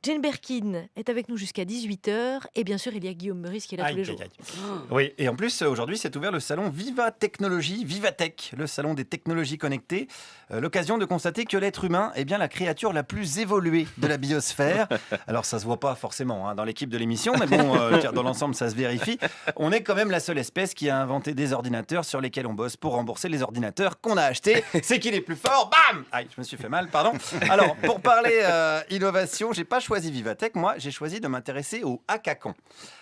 Jane Birkin est avec nous jusqu'à 18h et bien sûr, il y a Guillaume Meurice qui est là tous les Aïe, jours. aïe, aïe. Oui, et en plus, aujourd'hui, s'est ouvert le salon Viva Technologie, Vivatech, le salon des technologies connectées. L'occasion de constater que l'être humain est bien la créature la plus évoluée de la biosphère. Alors, ça se voit pas forcément dans l'équipe de l'émission, mais bon, car dans l'ensemble, ça se vérifie. On est quand même la seule espèce qui a inventé des ordinateurs sur lesquels on bosse pour rembourser les ordinateurs qu'on a achetés. C'est qu'il est plus fort, bam! Aïe, je me suis fait mal, pardon. Alors, pour parler innovation, j'ai pas choisi Vivatech, moi, j'ai choisi de m'intéresser au hackathon.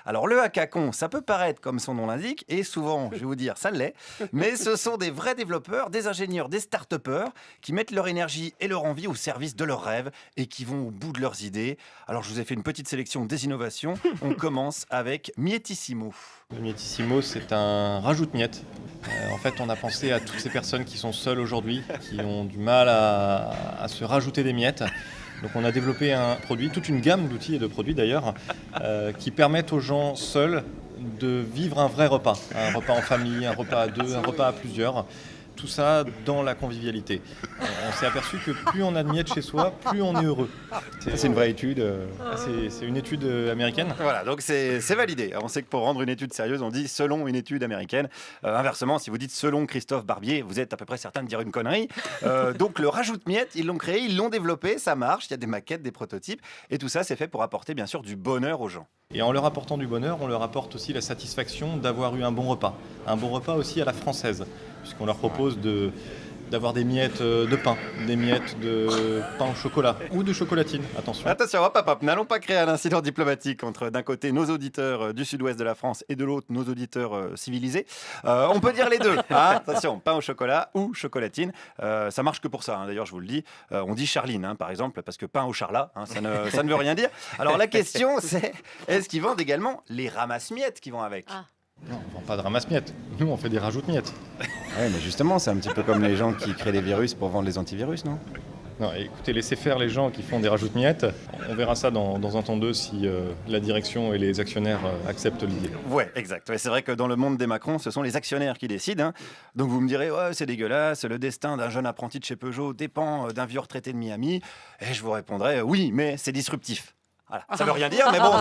Alors, le hackathon, ça peut paraître comme son nom l'indique, et souvent, je vais vous dire, ça l'est, mais ce sont des vrais développeurs, des ingénieurs, des start-upers qui mettent leur énergie et leur envie au service de leurs rêves et qui vont au bout de leurs idées. Alors, je vous ai fait une petite sélection des innovations. On commence avec Miettissimo. Le Miettissimo, c'est un rajoute-miettes. En fait, on a pensé à toutes ces personnes qui sont seules aujourd'hui, qui ont du mal à se rajouter des miettes. Donc on a développé un produit, toute une gamme d'outils et de produits d'ailleurs, qui permettent aux gens seuls de vivre un vrai repas. Un repas en famille, un repas à deux, un repas à plusieurs. Tout ça dans la convivialité. On s'est aperçu que plus on a de miettes chez soi, plus on est heureux. C'est une vraie étude. C'est une étude américaine. Voilà, donc c'est validé. Alors, on sait que pour rendre une étude sérieuse, on dit selon une étude américaine. Inversement, si vous dites selon Christophe Barbier, vous êtes à peu près certain de dire une connerie. Donc le rajoute-miettes, ils l'ont créé, ils l'ont développé, ça marche, il y a des maquettes, des prototypes, et tout ça c'est fait pour apporter bien sûr du bonheur aux gens. Et en leur apportant du bonheur, on leur apporte aussi la satisfaction d'avoir eu un bon repas. Un bon repas aussi à la française, puisqu'on leur propose d'avoir des miettes de pain, des miettes de pain au chocolat ou de chocolatine, attention. Attention, hop, hop, hop, n'allons pas créer un incident diplomatique entre d'un côté nos auditeurs du sud-ouest de la France et de l'autre nos auditeurs civilisés. On peut dire les deux, hein. Attention, pain au chocolat ou chocolatine, ça marche que pour ça, hein. D'ailleurs je vous le dis, on dit Charline par exemple, parce que pain au charlat, ça ne veut rien dire. Alors la question c'est, est-ce qu'ils vendent également les ramasse-miettes qui vont avec? Non, on ne vend pas de ramasse-miettes, nous on fait des rajoute-miettes. Ouais, mais justement, c'est un petit peu comme les gens qui créent des virus pour vendre les antivirus, non? Non, écoutez, laissez faire les gens qui font des rajoute-miettes. On verra ça dans un temps deux si la direction et les actionnaires acceptent l'idée. Ouais, exact. Ouais, c'est vrai que dans le monde des Macron, ce sont les actionnaires qui décident, hein. Donc vous me direz, ouais, c'est dégueulasse, le destin d'un jeune apprenti de chez Peugeot dépend d'un vieux retraité de Miami. Et je vous répondrai, oui, mais c'est disruptif. Voilà. Ça veut rien dire, mais bon,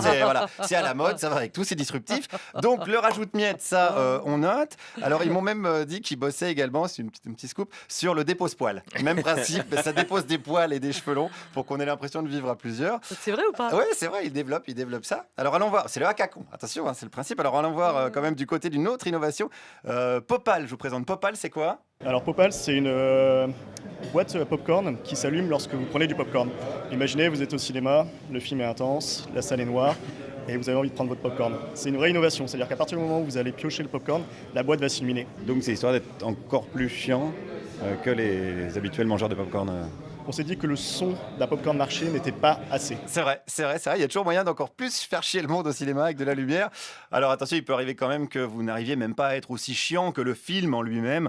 c'est à la mode, ça va avec tout, c'est disruptif. Donc le rajoute-miettes, ça, on note. Alors ils m'ont même dit qu'ils bossaient également, c'est un petit scoop, sur le dépose-poil. Même principe, ça dépose des poils et des cheveux longs pour qu'on ait l'impression de vivre à plusieurs. C'est vrai ou pas? Oui, c'est vrai, ils développent ça. Alors allons voir, c'est le hackathon, attention, hein, c'est le principe. Alors allons voir quand même du côté d'une autre innovation. Popal, je vous présente Popal, c'est quoi? Alors Popal, c'est une boîte à popcorn qui s'allume lorsque vous prenez du popcorn. Imaginez, vous êtes au cinéma, le film est intense, la salle est noire et vous avez envie de prendre votre popcorn. C'est une vraie innovation, c'est-à-dire qu'à partir du moment où vous allez piocher le popcorn, la boîte va s'illuminer. Donc c'est histoire d'être encore plus chiant que les habituels mangeurs de popcorn. On s'est dit que le son d'un popcorn marché n'était pas assez. C'est vrai. Il y a toujours moyen d'encore plus faire chier le monde au cinéma avec de la lumière. Alors attention, il peut arriver quand même que vous n'arriviez même pas à être aussi chiant que le film en lui-même.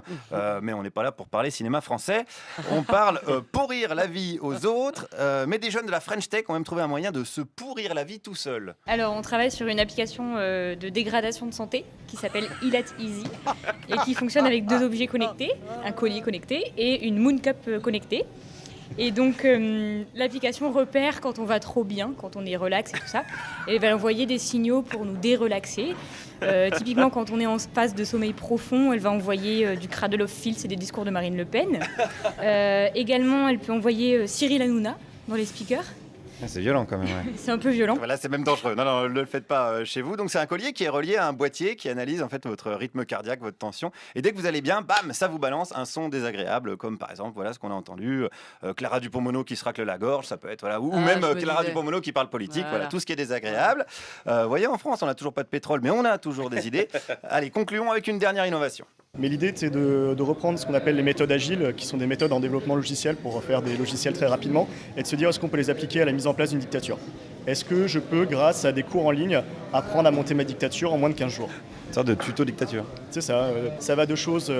Mais on n'est pas là pour parler cinéma français. On parle pourrir la vie aux autres. Mais des jeunes de la French Tech ont même trouvé un moyen de se pourrir la vie tout seul. Alors, on travaille sur une application de dégradation de santé qui s'appelle Ilat Easy et qui fonctionne avec deux objets connectés, un collier connecté et une Moon Cup connectée. Et donc, l'application repère quand on va trop bien, quand on est relax et tout ça. Et elle va envoyer des signaux pour nous dérelaxer. Typiquement, quand on est en phase de sommeil profond, elle va envoyer du Cradle of Filth et des discours de Marine Le Pen. Également, elle peut envoyer Cyril Hanouna dans les speakers. C'est violent quand même. Ouais. C'est un peu violent. Voilà, c'est même dangereux. Non, ne le faites pas chez vous. Donc c'est un collier qui est relié à un boîtier qui analyse en fait votre rythme cardiaque, votre tension. Et dès que vous allez bien, bam, ça vous balance un son désagréable, comme par exemple, voilà ce qu'on a entendu, Clara Dupont-Moreau qui se racle la gorge, ça peut être voilà, ou même Clara Dupont-Moreau qui parle politique. Voilà, tout ce qui est désagréable. Vous voyez, en France, on n'a toujours pas de pétrole, mais on a toujours des idées. Allez, concluons avec une dernière innovation. Mais l'idée, c'est de reprendre ce qu'on appelle les méthodes agiles, qui sont des méthodes en développement logiciel pour faire des logiciels très rapidement, et de se dire est-ce qu'on peut les appliquer à la mise en place d'une dictature. Est-ce que je peux, grâce à des cours en ligne, apprendre à monter ma dictature en moins de 15 jours ? Une sorte de tuto dictature. C'est ça. Ça va de choses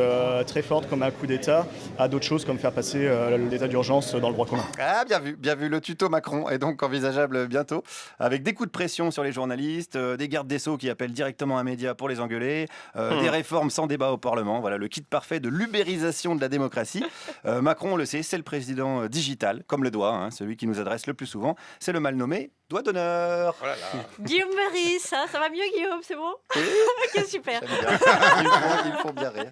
très fortes comme un coup d'État à d'autres choses comme faire passer l'état d'urgence dans le droit commun. Ah, bien vu. Le tuto Macron est donc envisageable bientôt, avec des coups de pression sur les journalistes, des gardes des Sceaux qui appellent directement un média pour les engueuler, des réformes sans débat au Parlement. Voilà le kit parfait de l'ubérisation de la démocratie. Macron, on le sait, c'est le président digital, comme le doigt, hein, celui qui nous adresse le plus souvent. C'est le mal nommé Doigt d'honneur. Oh là là. Guillaume Meurice, ça va mieux Guillaume, c'est bon? Oui. Ok, super. J'aime bien. Ils me font bien rire.